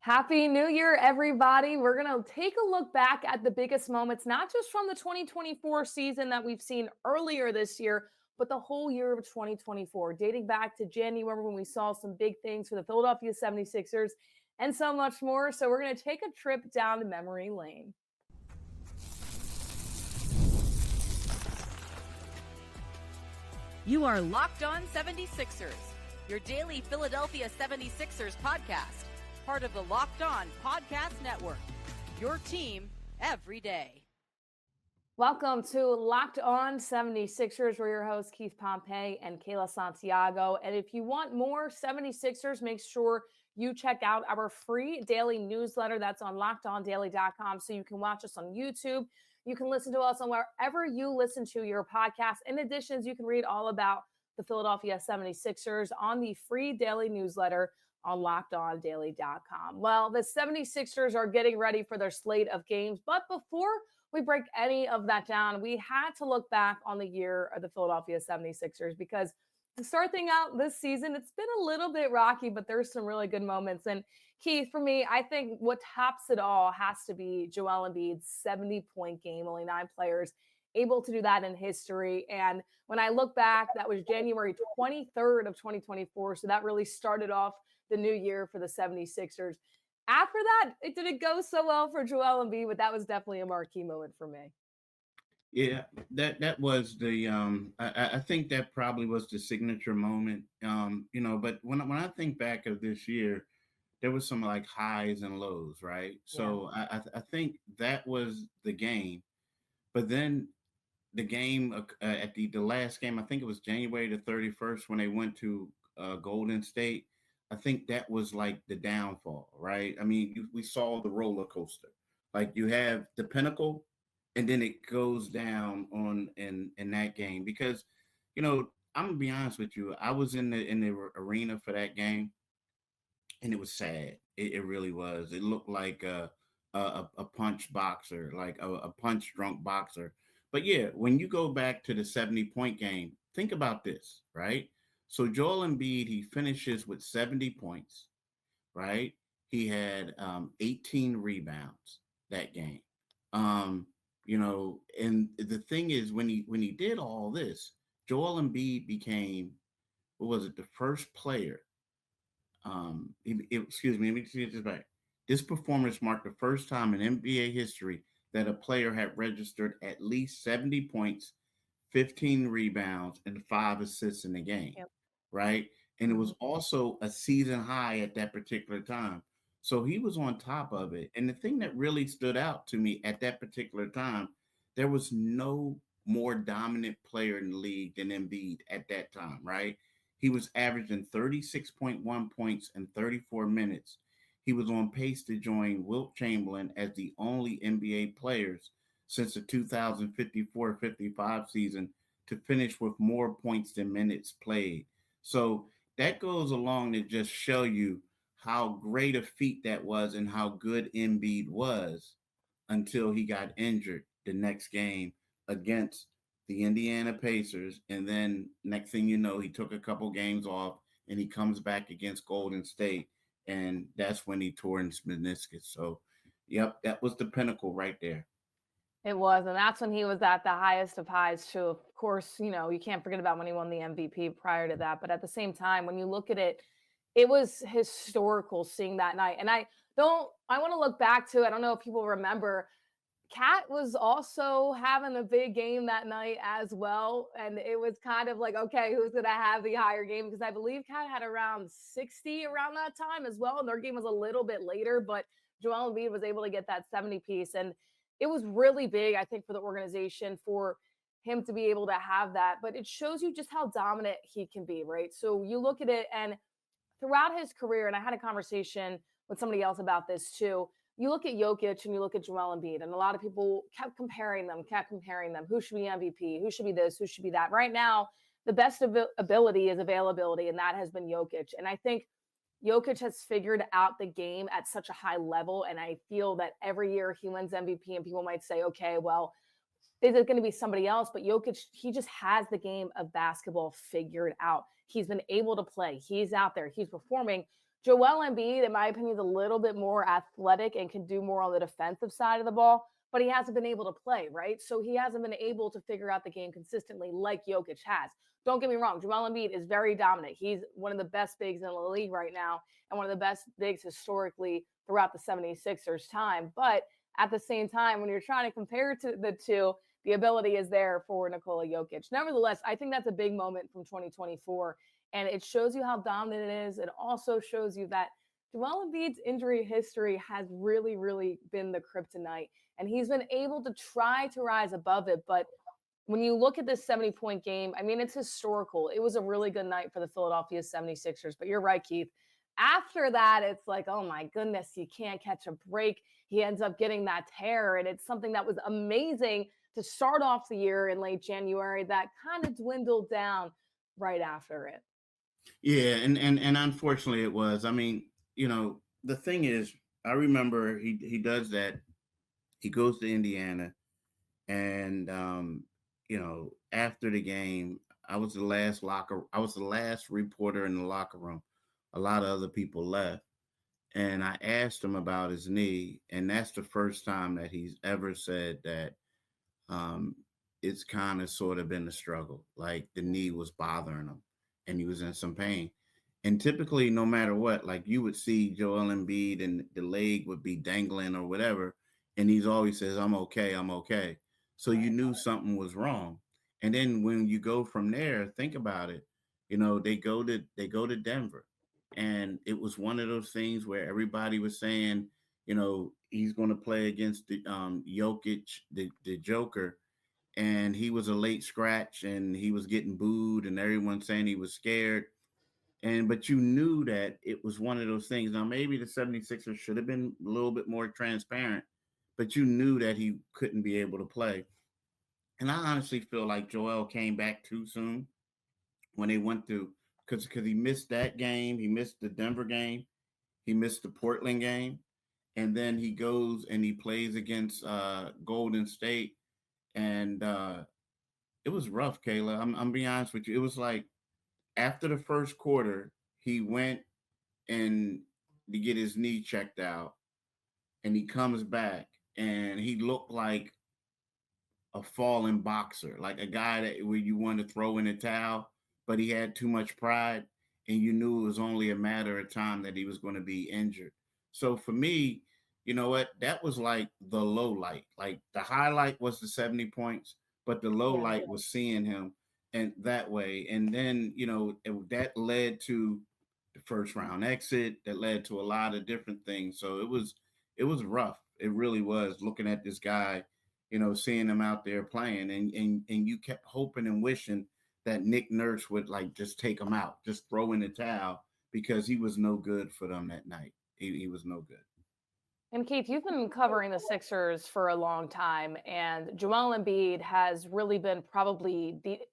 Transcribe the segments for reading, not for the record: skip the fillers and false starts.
Happy New Year, everybody. We're going to take a look back at the biggest moments, not just from the 2024 season that we've seen earlier this year, but the whole year of 2024, dating back to January when we saw some big things for the Philadelphia 76ers and so much more. So we're going to take a trip down to memory lane. You are Locked On 76ers, your daily Philadelphia 76ers podcast. Part of the Locked On Podcast Network, your team every day. Welcome to Locked On 76ers. We're your hosts, Keith Pompey and Kayla Santiago. And if you want more 76ers, make sure you check out our free daily newsletter that's on lockedondaily.com so you can watch us on YouTube. You can listen to us on wherever you listen to your podcast. In addition, you can read all about the Philadelphia 76ers on the free daily newsletter on lockedondaily.com. Well, the 76ers are getting ready for their slate of games, but before we break any of that down, we had to look back on the year of the Philadelphia 76ers because to start things out this season, it's been a little bit rocky, but there's some really good moments. And Keith, for me, I think what tops it all has to be Joel Embiid's 70-point game, only 9 players able to do that in history. And when I look back, that was January 23rd of 2024. So that really started off the new year for the 76ers. After that, it didn't go so well for Joel Embiid, but that was definitely a marquee moment for me. Yeah, that was the I think that probably was the signature moment. But when I think back of this year, there was some like highs and lows, right? So I think that was the game. But then the game at the last game, I think it was January the 31st when they went to Golden State. I think that was like the downfall, right? I mean, we saw the roller coaster. Like you have the pinnacle, and then it goes down on in that game because, I'm gonna be honest with you. I was in the arena for that game, and it was sad. It really was. It looked like a punch boxer, like a punch drunk boxer. But yeah, when you go back to the 70-point game, think about this, right? So Joel Embiid, he finishes with 70 points, right? He had 18 rebounds that game. And the thing is, when he did all this, Joel Embiid became, what was it, the first player. Excuse me, let me see this back. This performance marked the first time in NBA history that a player had registered at least 70 points, 15 rebounds, and 5 assists in the game. Yep. Right? And it was also a season high at that particular time. So he was on top of it. And the thing that really stood out to me at that particular time, there was no more dominant player in the league than Embiid at that time, right? He was averaging 36.1 points in 34 minutes. He was on pace to join Wilt Chamberlain as the only NBA players since the 2054-55 season to finish with more points than minutes played. So that goes along to just show you how great a feat that was and how good Embiid was until he got injured the next game against the Indiana Pacers. And then next thing you know, he took a couple games off and he comes back against Golden State. And that's when he tore his meniscus. So, yep, that was the pinnacle right there. It was, and that's when he was at the highest of highs too. Of course, you can't forget about when he won the MVP prior to that. But at the same time, when you look at it, it was historical seeing that night. And I want to look back to, I don't know if people remember, Kat was also having a big game that night as well. And it was kind of like, okay, who's going to have the higher game? Because I believe Kat had around 60 around that time as well. And their game was a little bit later, but Joel Embiid was able to get that 70 piece. And it was really big, I think, for the organization for him to be able to have that. But it shows you just how dominant he can be, right? So you look at it, and throughout his career, and I had a conversation with somebody else about this too, you look at Jokic and you look at Joel Embiid, and a lot of people kept comparing them. Who should be MVP? Who should be this? Who should be that? Right now, the best ability is availability, and that has been Jokic. And I think Jokic has figured out the game at such a high level, and I feel that every year he wins MVP, and people might say, okay, well, is it going to be somebody else? But Jokic, he just has the game of basketball figured out. He's been able to play. He's out there. He's performing. Joel Embiid, in my opinion, is a little bit more athletic and can do more on the defensive side of the ball, but he hasn't been able to play, right? So he hasn't been able to figure out the game consistently like Jokic has. Don't get me wrong, Joel Embiid is very dominant. He's one of the best bigs in the league right now and one of the best bigs historically throughout the 76ers time. But at the same time, when you're trying to compare to the two, the ability is there for Nikola Jokic. Nevertheless, I think that's a big moment from 2024, and it shows you how dominant it is. It also shows you that Joel Embiid's injury history has really, really been the kryptonite, and he's been able to try to rise above it. But when you look at this 70-point game, I mean, it's historical. It was a really good night for the Philadelphia 76ers, but you're right, Keith. After that, it's like, oh my goodness, you can't catch a break. He ends up getting that tear, and it's something that was amazing to start off the year in late January that kind of dwindled down right after it. Yeah, and unfortunately it was. I mean, the thing is, I remember he does that. He goes to Indiana, and after the game, I was the last reporter in the locker room. A lot of other people left, and I asked him about his knee, and that's the first time that he's ever said that um, it's kind of sort of been a struggle. Like the knee was bothering him and he was in some pain. And typically, no matter what, like you would see Joel Embiid and the leg would be dangling or whatever. And he's always says, I'm okay, I'm okay. So you Right. knew something was wrong. And then when you go from there, think about it. They go to Denver. And it was one of those things where everybody was saying, he's going to play against the Jokic, the Joker, and he was a late scratch, and he was getting booed, and everyone saying he was scared. And but you knew that it was one of those things. Now maybe the 76ers should have been a little bit more transparent, but you knew that he couldn't be able to play. And I honestly feel like Joel came back too soon when they went to because he missed that game, he missed the Denver game, he missed the Portland game, and then he goes and he plays against Golden State, and it was rough, Kayla. I'm being honest with you. It was like after the first quarter, he went and to get his knee checked out, and he comes back and he looked like a fallen boxer, like a guy that where you want to throw in a towel, but he had too much pride, and you knew it was only a matter of time that he was going to be injured. So for me, you know what? That was like the low light. Like the highlight was the 70 points, but the low Yeah. light was seeing him and that way. And then, that led to the first round exit, that led to a lot of different things. So it was rough. It really was looking at this guy, seeing him out there playing, and you kept hoping and wishing that Nick Nurse would like just take him out, just throw in the towel because he was no good for them that night. He was no good. And Keith, you've been covering the Sixers for a long time, and Joel Embiid has really been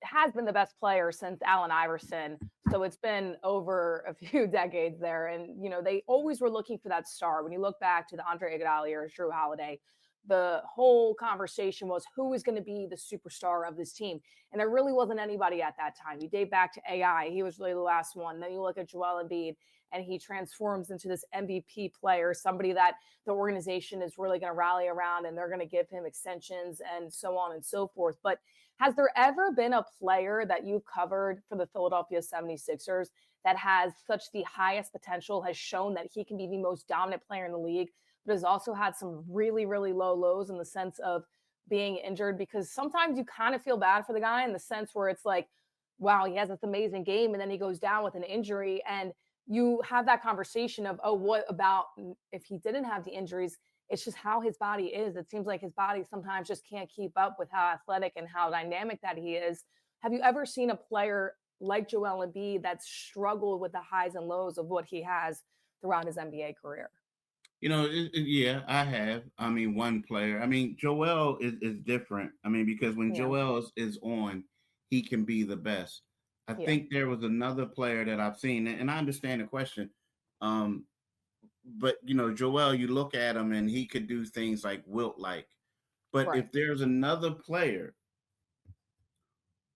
has been the best player since Allen Iverson. So it's been over a few decades there, and they always were looking for that star. When you look back to the Andre Iguodala or Drew Holiday, the whole conversation was who is going to be the superstar of this team, and there really wasn't anybody at that time. You date back to AI; he was really the last one. Then you look at Joel Embiid, and he transforms into this MVP player, somebody that the organization is really going to rally around and they're going to give him extensions and so on and so forth. But has there ever been a player that you've covered for the Philadelphia 76ers that has such the highest potential, has shown that he can be the most dominant player in the league, but has also had some really, really low lows in the sense of being injured? Because sometimes you kind of feel bad for the guy in the sense where it's like, wow, he has this amazing game and then he goes down with an injury, and you have that conversation of, oh, what about if he didn't have the injuries? It's just how his body is. It seems like his body sometimes just can't keep up with how athletic and how dynamic that he is. Have you ever seen a player like Joel Embiid that struggled with the highs and lows of what he has throughout his NBA career? Yeah, I have. I mean, one player. I mean, Joel is different. I mean, because when Yeah, Joel is on, he can be the best. I yeah, think there was another player that I've seen, and I understand the question. Um, but Joel, you look at him and he could do things like Wilt like. But right. if there's another player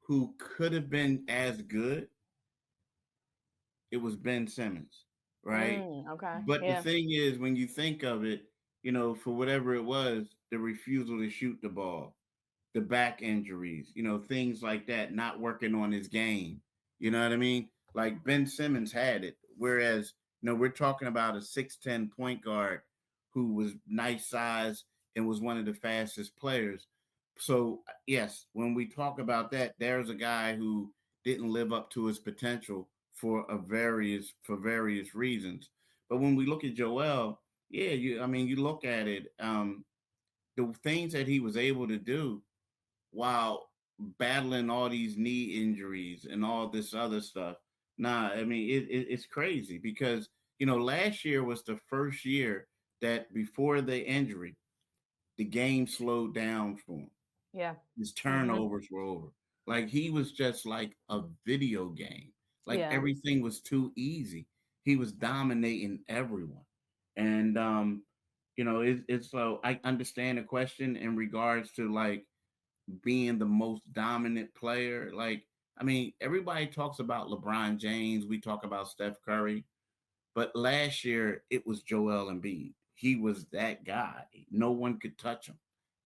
who could have been as good, it was Ben Simmons, right? Okay. But the Yeah. thing is, when you think of it, for whatever it was, the refusal to shoot the ball, the back injuries, things like that, not working on his game. You know what I mean? Like Ben Simmons had it. Whereas, we're talking about a 6'10" point guard who was nice size and was one of the fastest players. So yes, when we talk about that, there's a guy who didn't live up to his potential for various reasons. But when we look at Joel, yeah, you look at it, the things that he was able to do while battling all these knee injuries and all this other stuff. Nah, I mean it's crazy because last year was the first year that before the injury, the game slowed down for him. Yeah. His Hmm. turnovers were over. Like he was just like a video game. Like Yeah. everything was too easy. He was dominating everyone. And it's so I understand the question in regards to like being the most dominant player. Like, I mean, everybody talks about LeBron James. We talk about Steph Curry. But last year, it was Joel Embiid. He was that guy. No one could touch him.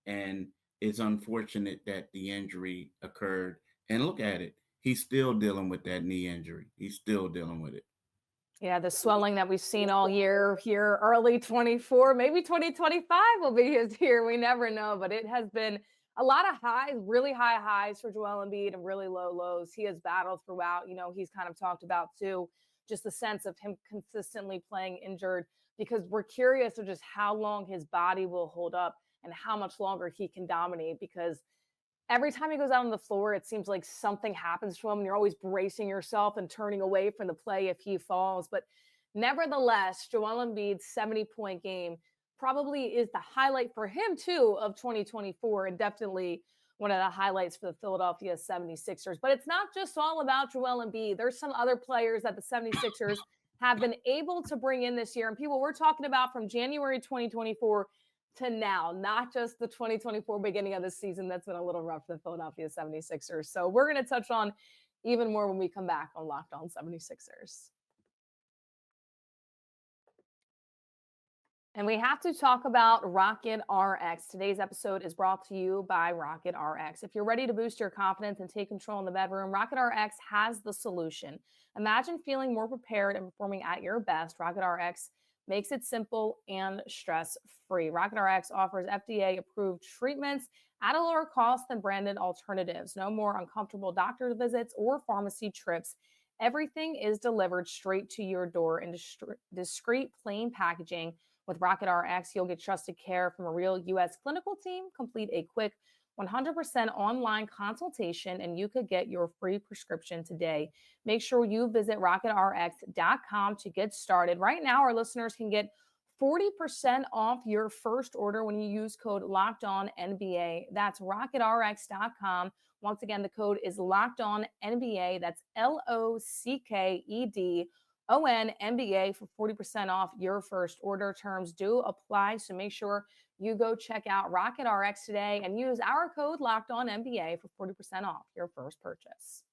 And it's unfortunate that the injury occurred. And look at it. He's still dealing with that knee injury. He's still dealing with it. Yeah, the swelling that we've seen all year here, early 24, maybe 2025 will be his year. We never know, but it has been a lot of highs, really high highs for Joel Embiid and really low lows. He has battled throughout. He's kind of talked about too, just the sense of him consistently playing injured because we're curious of just how long his body will hold up and how much longer he can dominate because every time he goes out on the floor, it seems like something happens to him. And you're always bracing yourself and turning away from the play if he falls. But nevertheless, Joel Embiid's 70-point game probably is the highlight for him, too, of 2024, and definitely one of the highlights for the Philadelphia 76ers. But it's not just all about Joel Embiid. There's some other players that the 76ers have been able to bring in this year. And people we're talking about from January 2024 to now, not just the 2024 beginning of the season that's been a little rough for the Philadelphia 76ers. So we're going to touch on even more when we come back on Locked On 76ers. And we have to talk about Rocket RX. Today's episode is brought to you by Rocket RX. If you're ready to boost your confidence and take control in the bedroom, Rocket RX has the solution. Imagine feeling more prepared and performing at your best. Rocket RX makes it simple and stress-free. Rocket RX offers FDA-approved treatments at a lower cost than branded alternatives. No more uncomfortable doctor visits or pharmacy trips. Everything is delivered straight to your door in discreet, plain packaging. With Rocket RX, you'll get trusted care from a real U.S. clinical team, complete a quick 100% online consultation, and you could get your free prescription today. Make sure you visit rocketrx.com to get started. Right now, our listeners can get 40% off your first order when you use code LOCKEDONNBA. That's rocketrx.com. Once again, the code is LOCKEDONNBA. That's LOCKEDONNBA for 40% off your first order. Terms do apply, so make sure you go check out Rocket RX today and use our code LOCKEDONNBA for 40% off your first purchase.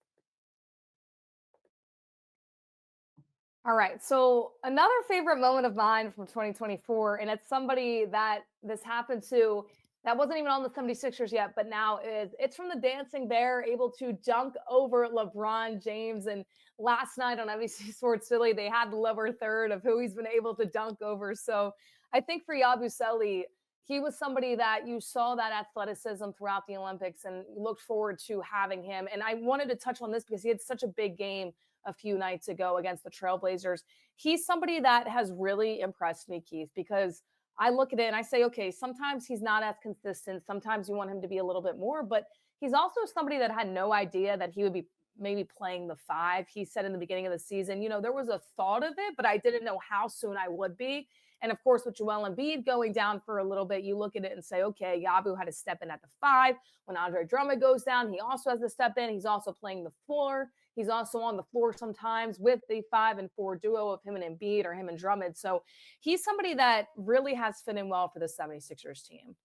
All right. So another favorite moment of mine from 2024, and it's somebody that this happened to that wasn't even on the 76ers yet, but now it's from the Dancing Bear, able to dunk over LeBron James. And last night on NBC Sports Philly, they had the lower third of who he's been able to dunk over. So I think for Yabusele, he was somebody that you saw that athleticism throughout the Olympics and looked forward to having him. And I wanted to touch on this because he had such a big game a few nights ago against the Trailblazers. He's somebody that has really impressed me, Keith, because I look at it and I say, okay, sometimes he's not as consistent. Sometimes you want him to be a little bit more, but he's also somebody that had no idea that he would be maybe playing the five. He said in the beginning of the season, there was a thought of it, but I didn't know how soon I would be. And of course, with Joel Embiid going down for a little bit, you look at it and say, okay, Yabu had to step in at the five. When Andre Drummond goes down, he also has to step in. He's also playing the floor. He's also on the floor sometimes with the 5 and 4 duo of him and Embiid or him and Drummond. So he's somebody that really has fit in well for the 76ers team.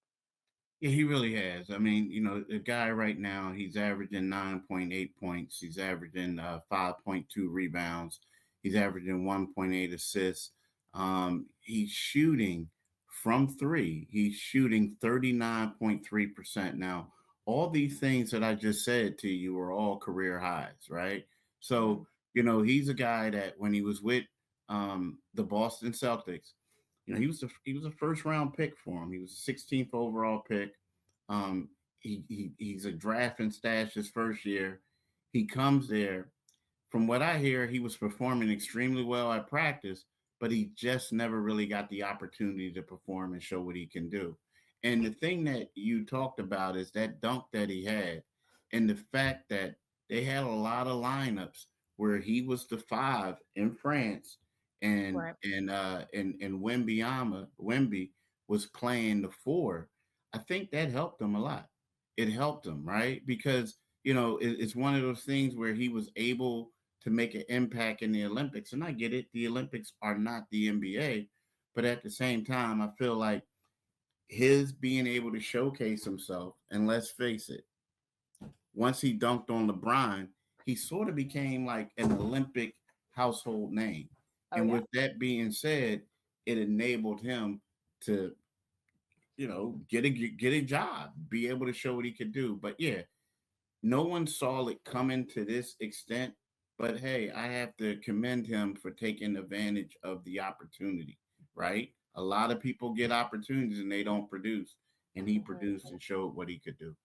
Yeah, he really has. I mean, the guy right now, he's averaging 9.8 points. He's averaging 5.2 rebounds. He's averaging 1.8 assists. He's shooting from three. He's shooting 39.3%. Now, all these things that I just said to you are all career highs, right? Mm, So, he's a guy that when he was with the Boston Celtics, he was a first round pick for him. He was a 16th overall pick. Um, he's a draft and stash his first year. He comes there. From what I hear, he was performing extremely well at practice, but he just never really got the opportunity to perform and show what he can do. And the thing that you talked about is that dunk that he had, and the fact that they had a lot of lineups where he was the five in France, and right. Wemby was playing the four. I think that helped him a lot. It helped him, right? Because it's one of those things where he was able to make an impact in the Olympics. And I get it, the Olympics are not the NBA, but at the same time, I feel like his being able to showcase himself, and let's face it, once he dunked on LeBron, he sort of became like an Olympic household name. Oh And yeah. with that being said, it enabled him to, get a job, be able to show what he could do. But yeah, no one saw it coming to this extent. But hey, I have to commend him for taking advantage of the opportunity, right? A lot of people get opportunities and they don't produce. And he Mhm. produced and showed what he could do.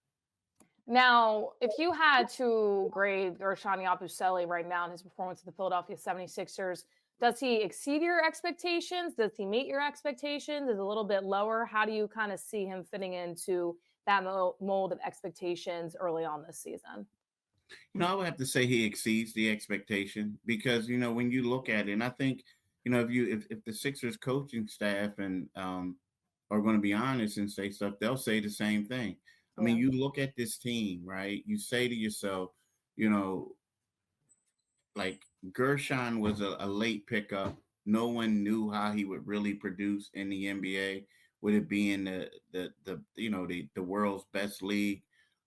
Now, if you had to grade Gershon Yabusele right now in his performance with the Philadelphia 76ers, does he exceed your expectations? Does he meet your expectations? Is it a little bit lower? How do you kind of see him fitting into that mold of expectations early on this season? I would have to say he exceeds the expectation because when you look at it, and I think if the Sixers coaching staff and are going to be honest and say stuff, they'll say the same thing. I mean, Yeah. you look at this team, right? You say to yourself, you know, like Gershon was a late pickup. No one knew how he would really produce in the NBA, with it being the world's best league.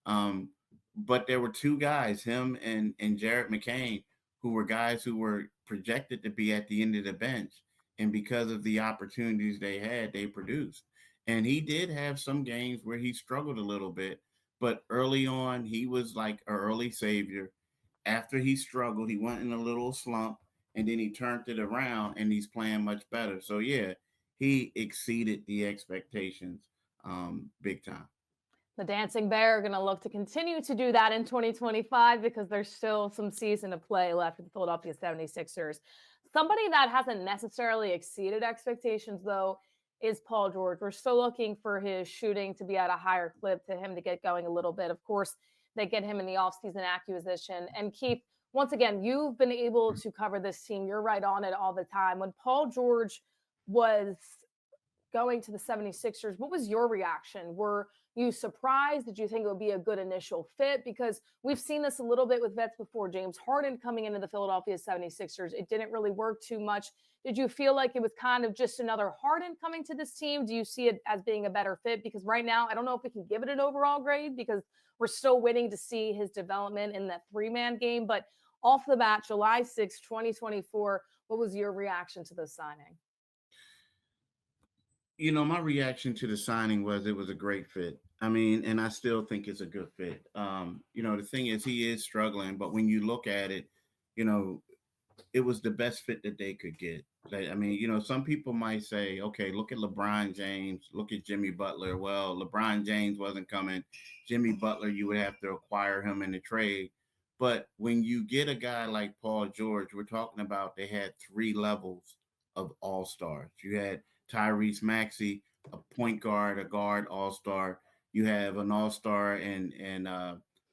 Um, but there were two guys, him and Jared McCain, who were guys who were projected to be at the end of the bench, and because of the opportunities they had, they produced. And he did have some games where he struggled a little bit, but early on, he was like an early savior. After he struggled, he went in a little slump, and then he turned it around and he's playing much better. So yeah, he exceeded the expectations big time. The Dancing Bear are going to look to continue to do that in 2025 because there's still some season to play left with the Philadelphia 76ers. Somebody that hasn't necessarily exceeded expectations, though, is Paul George. We're still looking for his shooting to be at a higher clip, to him to get going a little bit. Of course, they get him in the offseason acquisition. And Keith, once again, you've been able to cover this team. You're right on it all the time. When Paul George was going to the 76ers, what was your reaction? Were you surprised? Did you think it would be a good initial fit? Because we've seen this a little bit with vets before. James Harden coming into the Philadelphia 76ers, it didn't really work too much. Did you feel like it was kind of just another Harden coming to this team? Do you see it as being a better fit? Because right now, I don't know if we can give it an overall grade because we're still waiting to see his development in that three-man game. But off the bat, July 6, 2024, what was your reaction to this signing? My reaction to the signing was it was a great fit. I mean, and I still think it's a good fit. The thing is, he is struggling, but when you look at it, you know, it was the best fit that they could get. I mean, some people might say, okay, look at LeBron James, look at Jimmy Butler. Well, LeBron James wasn't coming. Jimmy Butler, you would have to acquire him in the trade. But when you get a guy like Paul George, we're talking about they had three levels of all stars. You had Tyrese Maxey, a point guard, a guard all star. You have an all star and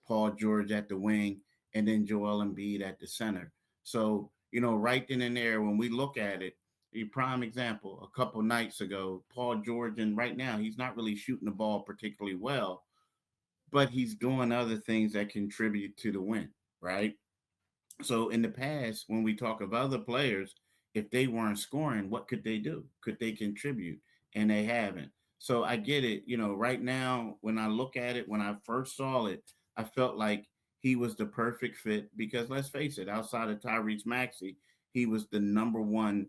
Paul George at the wing, and then Joel Embiid at the center. So right then and there, when we look at it, a prime example, a couple nights ago, Paul George, and right now he's not really shooting the ball particularly well, but he's doing other things that contribute to the win, right? So in the past, when we talk of other players, if they weren't scoring, what could they do? Could they contribute? And they haven't. So I get it. Right now, when I look at it, when I first saw it, I felt like he was the perfect fit because let's face it, outside of Tyrese Maxey, he was the number one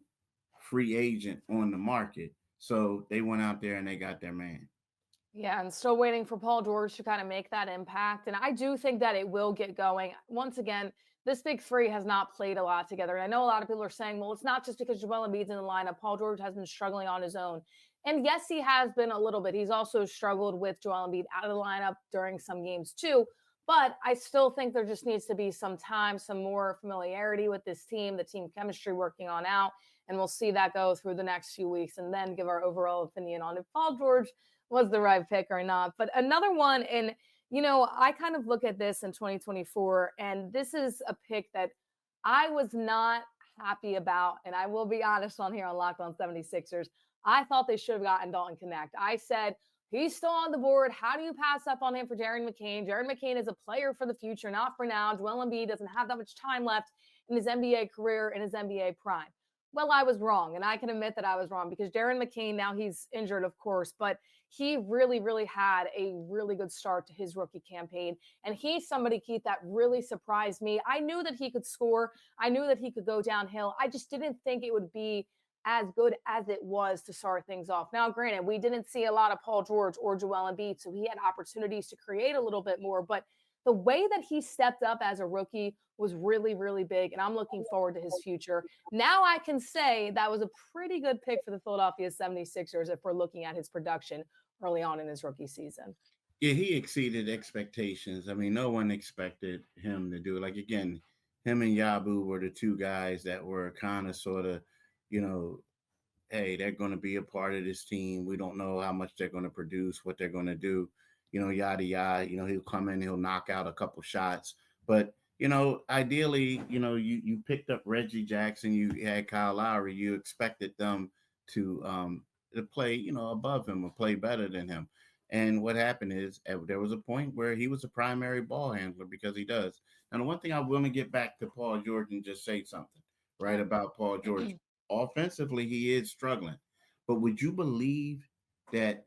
free agent on the market. So they went out there and they got their man. Yeah, and still waiting for Paul George to kind of make that impact. And I do think that it will get going. Once again, this big three has not played a lot together. And I know a lot of people are saying, well, it's not just because Joel Embiid's in the lineup. Paul George has been struggling on his own. And yes, he has been a little bit. He's also struggled with Joel Embiid out of the lineup during some games too. But I still think there just needs to be some time, some more familiarity with this team, the team chemistry working on out. And we'll see that go through the next few weeks and then give our overall opinion on if Paul George was the right pick or not. But another one, and I kind of look at this in 2024, and this is a pick that I was not happy about. And I will be honest on here on Locked On 76ers. I thought they should have gotten Dalton Connect. I said, he's still on the board. How do you pass up on him for Darren McCain? Darren McCain is a player for the future, not for now. Joel Embiid doesn't have that much time left in his NBA career, in his NBA prime. Well, I was wrong, and I can admit that I was wrong because Darren McCain, now he's injured, of course, but he really, really had a really good start to his rookie campaign. And he's somebody, Keith, that really surprised me. I knew that he could score. I knew that he could go downhill. I just didn't think it would be as good as it was to start things off. Now, granted, we didn't see a lot of Paul George or Joel Embiid, so he had opportunities to create a little bit more, but the way that he stepped up as a rookie was really, really big, and I'm looking forward to his future. Now I can say that was a pretty good pick for the Philadelphia 76ers if we're looking at his production early on in his rookie season. Yeah, he exceeded expectations. I mean, no one expected him to do it. Like again, him and Yabu were the two guys that were kind of sort of, you know, hey, they're going to be a part of this team. We don't know how much they're going to produce, what they're going to do, yada yada. He'll come in, he'll knock out a couple shots, but ideally, you picked up Reggie Jackson, you had Kyle Lowry, you expected them to play, above him or play better than him. And what happened is there was a point where he was a primary ball handler because he does. And the one thing I want to get back to Paul George and just say something right about Paul George. Offensively, he is struggling. But would you believe that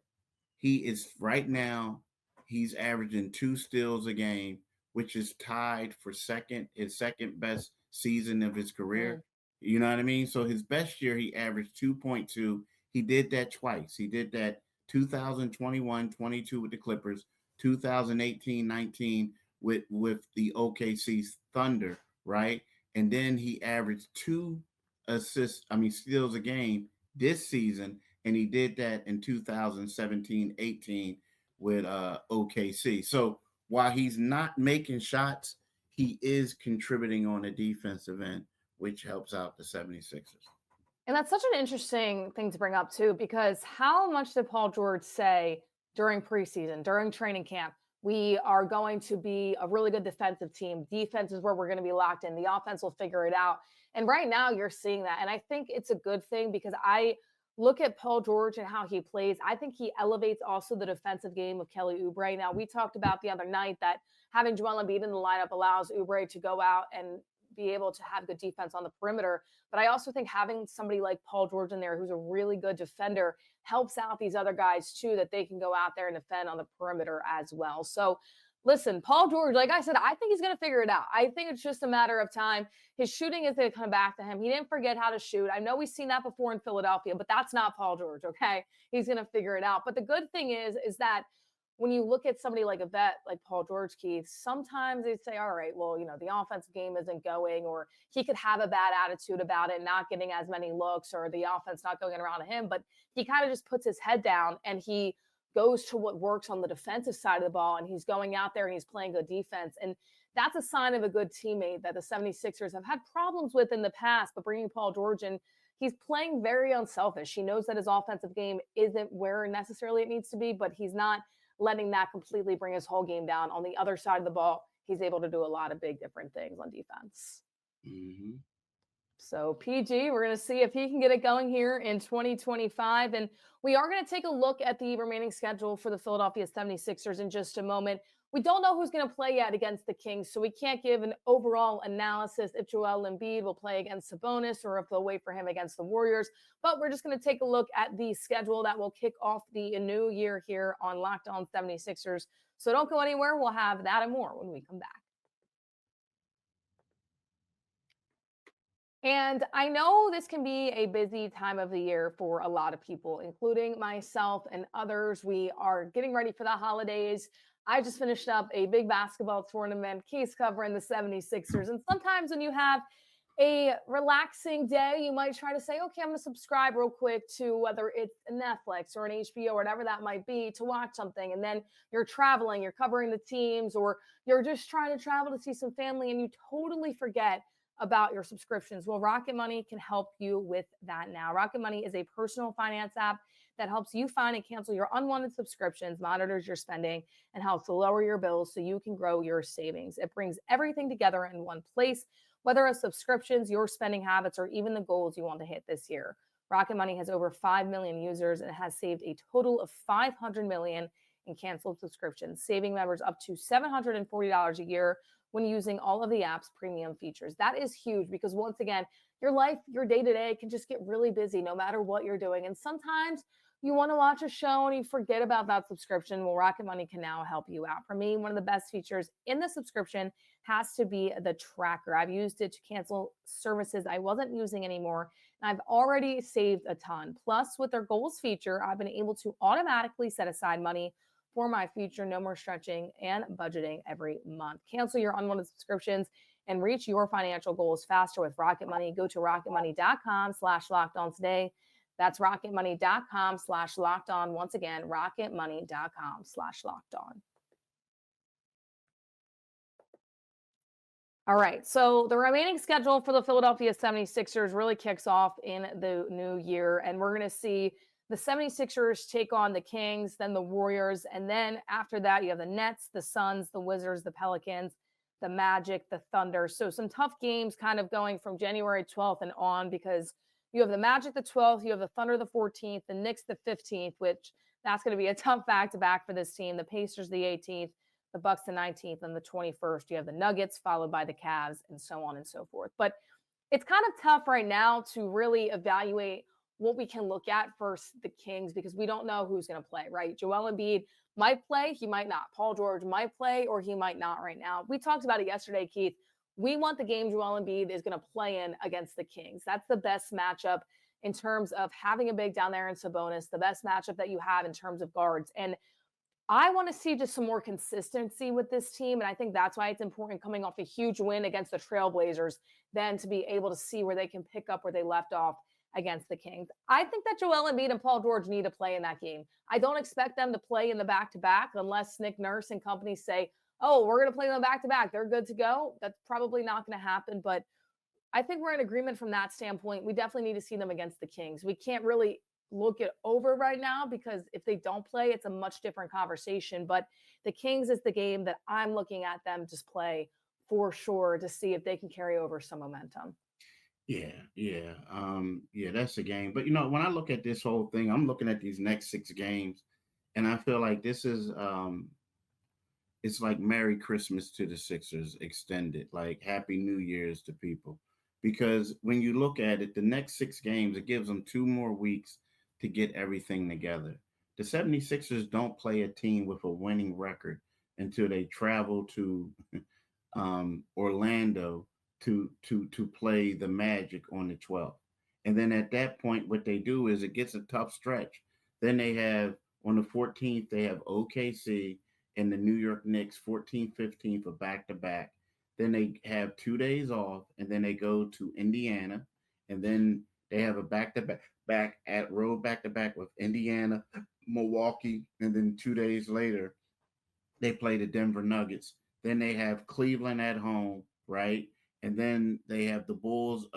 he is right now, he's averaging 2 steals a game, which is tied for his second best season of his career. You know what I mean? So his best year, he averaged 2.2. He did that twice. He did that 2021-22 with the Clippers, 2018-19 with the OKC Thunder, right? And then he averaged steals a game this season, and he did that in 2017-18 with OKC. So while he's not making shots, he is contributing on the defensive end, which helps out the 76ers. And that's such an interesting thing to bring up too, because how much did Paul George say during preseason, during training camp? We are going to be a really good defensive team. Defense is where we're going to be locked in. The offense will figure it out. And right now you're seeing that. And I think it's a good thing because I look at Paul George and how he plays. I think he elevates also the defensive game of Kelly Oubre. Now, we talked about the other night that having Joel Embiid in the lineup allows Oubre to go out and be able to have good defense on the perimeter. But I also think having somebody like Paul George in there who's a really good defender helps out these other guys too, that they can go out there and defend on the perimeter as well. So listen, Paul George, like I said, I think he's going to figure it out. I think it's just a matter of time. His shooting is going to come back to him. He didn't forget how to shoot. I know we've seen that before in Philadelphia, but that's not Paul George, okay? He's going to figure it out. But the good thing is that when you look at somebody like a vet like Paul George, Keith, sometimes they say, all right, well, the offensive game isn't going, or he could have a bad attitude about it, not getting as many looks, or the offense not going around him. But he kind of just puts his head down and he goes to what works on the defensive side of the ball, and he's going out there and he's playing good defense. And that's a sign of a good teammate that the 76ers have had problems with in the past, but bringing Paul George in, he's playing very unselfish. He knows that his offensive game isn't where necessarily it needs to be, but he's not letting that completely bring his whole game down. On the other side of the ball, he's able to do a lot of big different things on defense. Mm-hmm. So PG, we're going to see if he can get it going here in 2025. And we are going to take a look at the remaining schedule for the Philadelphia 76ers in just a moment. We don't know who's going to play yet against the Kings, so we can't give an overall analysis if Joel Embiid will play against Sabonis or if they'll wait for him against the Warriors. But we're just going to take a look at the schedule that will kick off the new year here on Locked On 76ers. So don't go anywhere. We'll have that and more when we come back. And I know this can be a busy time of the year for a lot of people, including myself and others. We are getting ready for the holidays. I just finished up a big basketball tournament, case covering the 76ers. And sometimes when you have a relaxing day, you might try to say, okay, I'm going to subscribe real quick to whether it's Netflix or an HBO or whatever that might be to watch something. And then you're traveling, you're covering the teams, or you're just trying to travel to see some family and you totally forget about your subscriptions. Well, Rocket Money can help you with that now. Rocket Money is a personal finance app that helps you find and cancel your unwanted subscriptions, monitors your spending, and helps to lower your bills so you can grow your savings. It brings everything together in one place, whether it's subscriptions, your spending habits, or even the goals you want to hit this year. Rocket Money has over 5 million users and has saved a total of 500 million in canceled subscriptions, saving members up to $740 a year when using all of the app's premium features. That is huge because once again, your life, your day to day can just get really busy no matter what you're doing. And sometimes you want to watch a show and you forget about that subscription. Well, Rocket Money can now help you out. For me, one of the best features in the subscription has to be the tracker. I've used it to cancel services I wasn't using anymore, and I've already saved a ton. Plus, with their goals feature, I've been able to automatically set aside money for my future. No more stretching and budgeting every month. Cancel your unwanted subscriptions and reach your financial goals faster with Rocket Money. Go to rocketmoney.com/lockedon today. That's rocketmoney.com/lockedon. Once again, rocketmoney.com/lockedon. All right. So the remaining schedule for the Philadelphia 76ers really kicks off in the new year. And we're going to see the 76ers take on the Kings, then the Warriors. And then after that, you have the Nets, the Suns, the Wizards, the Pelicans, the Magic, the Thunder. So some tough games kind of going from January 12th and on because you have the Magic the 12th, you have the Thunder the 14th, the Knicks the 15th, which that's going to be a tough back to back for this team. The Pacers the 18th, the Bucks the 19th, and the 21st. You have the Nuggets followed by the Cavs and so on and so forth. But it's kind of tough right now to really evaluate what we can look at for the Kings because we don't know who's going to play, right? Joel Embiid might play, he might not. Paul George might play or he might not right now. We talked about it yesterday, Keith. We want the game Joel Embiid is going to play in against the Kings. That's the best matchup in terms of having a big down there in Sabonis, the best matchup that you have in terms of guards. And I want to see just some more consistency with this team. And I think that's why it's important coming off a huge win against the Trailblazers, then to be able to see where they can pick up where they left off against the Kings. I think that Joel Embiid and Paul George need to play in that game. I don't expect them to play in the back-to-back unless Nick Nurse and company say, oh, we're going to play them back-to-back. They're good to go. That's probably not going to happen. But I think we're in agreement from that standpoint. We definitely need to see them against the Kings. We can't really look it over right now because if they don't play, it's a much different conversation. But the Kings is the game that I'm looking at them just play for sure to see if they can carry over some momentum. Yeah, that's the game. But when I look at this whole thing, I'm looking at these next 6 games, and I feel like this is it's like Merry Christmas to the Sixers extended, like Happy New Year's to people. Because when you look at it, the next 6 games, it gives them 2 more weeks to get everything together. The 76ers don't play a team with a winning record until they travel to Orlando to play the Magic on the 12th. And then at that point, what they do is it gets a tough stretch. Then they have on the 14th, they have OKC and the New York Knicks 14th, 15th for back to back. Then they have 2 days off, and then they go to Indiana, and then they have a back to back at road back to back with Indiana, Milwaukee, and then 2 days later they play the Denver Nuggets. Then they have Cleveland at home, right? And then they have the Bulls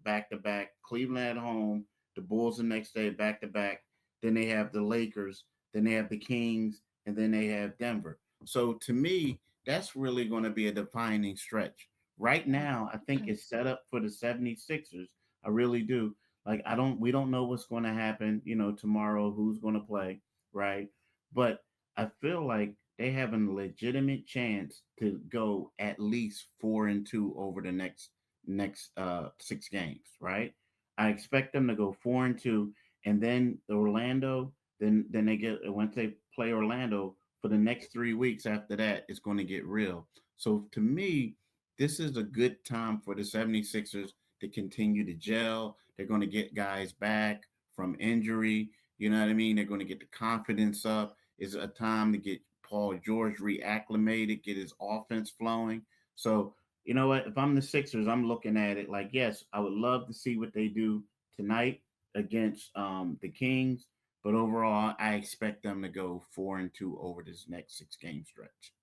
back to back. Cleveland at home, the Bulls the next day back to back. Then they have the Lakers. Then they have the Kings, and then they have Denver. So to me, that's really going to be a defining stretch. Right now, I think it's set up for the 76ers. I really do. Like we don't know what's going to happen, tomorrow, who's going to play, right? But I feel like they have a legitimate chance to go at least 4-2 over the next 6 games, right? I expect them to go 4-2, and then Orlando. Then they get once they play Orlando for the next 3 weeks after that, it's going to get real. So to me, this is a good time for the 76ers to continue to gel. They're going to get guys back from injury. You know what I mean? They're going to get the confidence up. It's a time to get Paul George reacclimated, get his offense flowing. So, you know what? If I'm the Sixers, I'm looking at it like, yes, I would love to see what they do tonight against the Kings. But overall, I expect them to go 4-2 over this next 6 game stretch.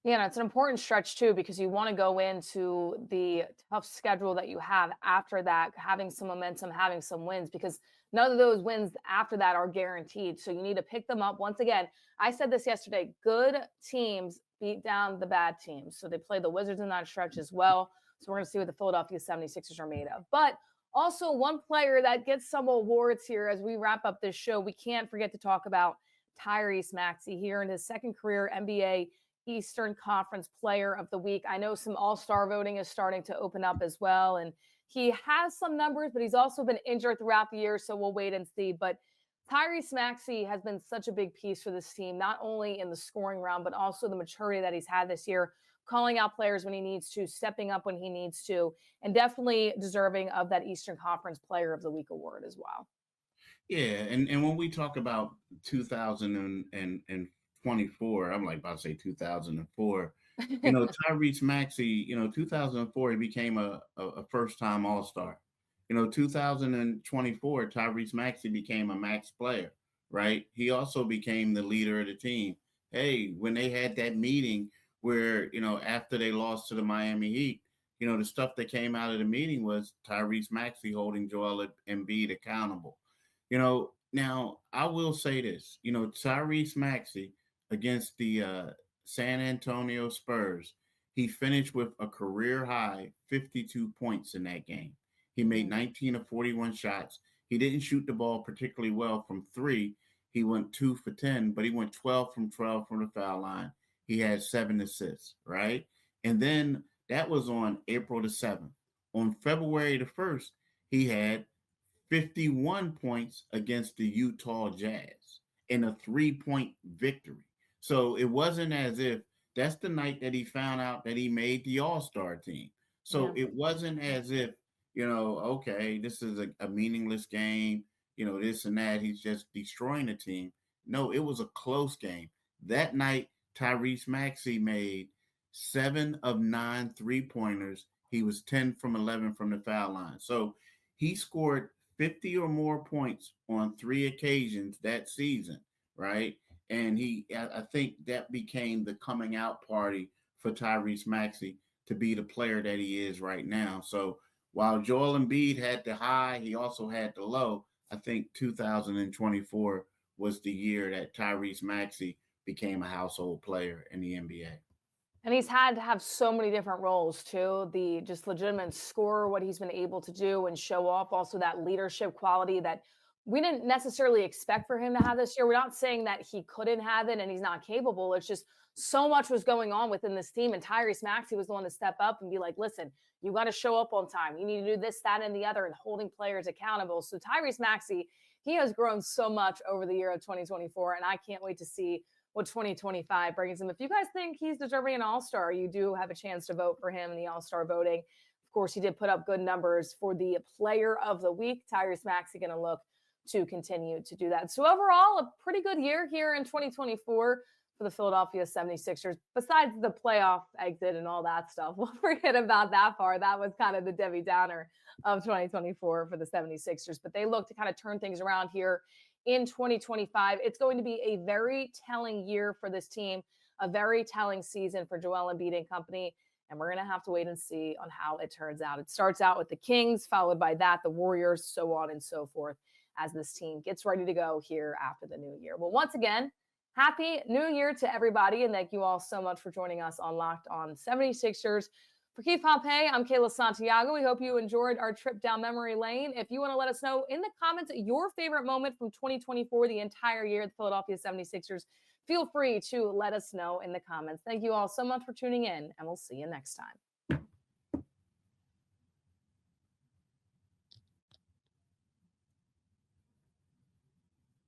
Yeah, no, it's an important stretch too because you want to go into the tough schedule that you have after that, having some momentum, having some wins, because none of those wins after that are guaranteed. So you need to pick them up. Once again, I said this yesterday, good teams beat down the bad teams. So they play the Wizards in that stretch as well. So we're going to see what the Philadelphia 76ers are made of. But also one player that gets some awards here as we wrap up this show, we can't forget to talk about Tyrese Maxey here in his second career NBA Eastern Conference Player of the Week. I know some all-star voting is starting to open up as well, and he has some numbers, but he's also been injured throughout the year, so we'll wait and see. But Tyrese Maxey has been such a big piece for this team, not only in the scoring round, but also the maturity that he's had this year, calling out players when he needs to, stepping up when he needs to, and definitely deserving of that Eastern Conference Player of the Week award as well. Yeah, and when we talk about 2024, I'm like about to say 2004. Tyrese Maxey, 2004, he became a first-time All-Star. 2024, Tyrese Maxey became a max player, right? He also became the leader of the team. Hey, when they had that meeting where, after they lost to the Miami Heat, the stuff that came out of the meeting was Tyrese Maxey holding Joel Embiid accountable. Now I will say this, Tyrese Maxey against the San Antonio Spurs, he finished with a career high 52 points in that game. He made 19 of 41 shots. He didn't shoot the ball particularly well from three. He went 2 for 10, but he went 12 from 12 from the foul line. He had 7 assists, right? And then that was on April the 7th. On February the 1st, he had 51 points against the Utah Jazz in a 3-point victory. So it wasn't as if that's the night that he found out that he made the All-Star team. So it wasn't as if, okay, this is a meaningless game, this and that. He's just destroying the team. No, it was a close game. That night, Tyrese Maxey made 7 of 9 3-pointers. He was 10 from 11 from the foul line. So he scored 50 or more points on 3 occasions that season, right? And I think that became the coming out party for Tyrese Maxey to be the player that he is right now. So while Joel Embiid had the high, he also had the low. I think 2024 was the year that Tyrese Maxey became a household player in the NBA. And he's had to have so many different roles too. The just legitimate scorer, what he's been able to do and show off, also that leadership quality that we didn't necessarily expect for him to have this year. We're not saying that he couldn't have it and he's not capable. It's just so much was going on within this team. And Tyrese Maxey was the one to step up and be like, listen, you got to show up on time. You need to do this, that, and the other, and holding players accountable. So Tyrese Maxey, he has grown so much over the year of 2024. And I can't wait to see what 2025 brings him. If you guys think he's deserving an All-Star, you do have a chance to vote for him in the All-Star voting. Of course, he did put up good numbers for the Player of the Week. Tyrese Maxey going to look to continue to do that. So overall, a pretty good year here in 2024 for the Philadelphia 76ers. Besides the playoff exit and all that stuff, we'll forget about that part. That was kind of the Debbie Downer of 2024 for the 76ers. But they look to kind of turn things around here in 2025. It's going to be a very telling year for this team, a very telling season for Joel Embiid and company. And we're going to have to wait and see on how it turns out. It starts out with the Kings, followed by that, the Warriors, so on and so forth, as this team gets ready to go here after the new year. Well, once again, happy new year to everybody. And thank you all so much for joining us on Locked On 76ers. For Keith Pompey, I'm Kayla Santiago. We hope you enjoyed our trip down memory lane. If you want to let us know in the comments your favorite moment from 2024, the entire year, the Philadelphia 76ers, feel free to let us know in the comments. Thank you all so much for tuning in, and we'll see you next time.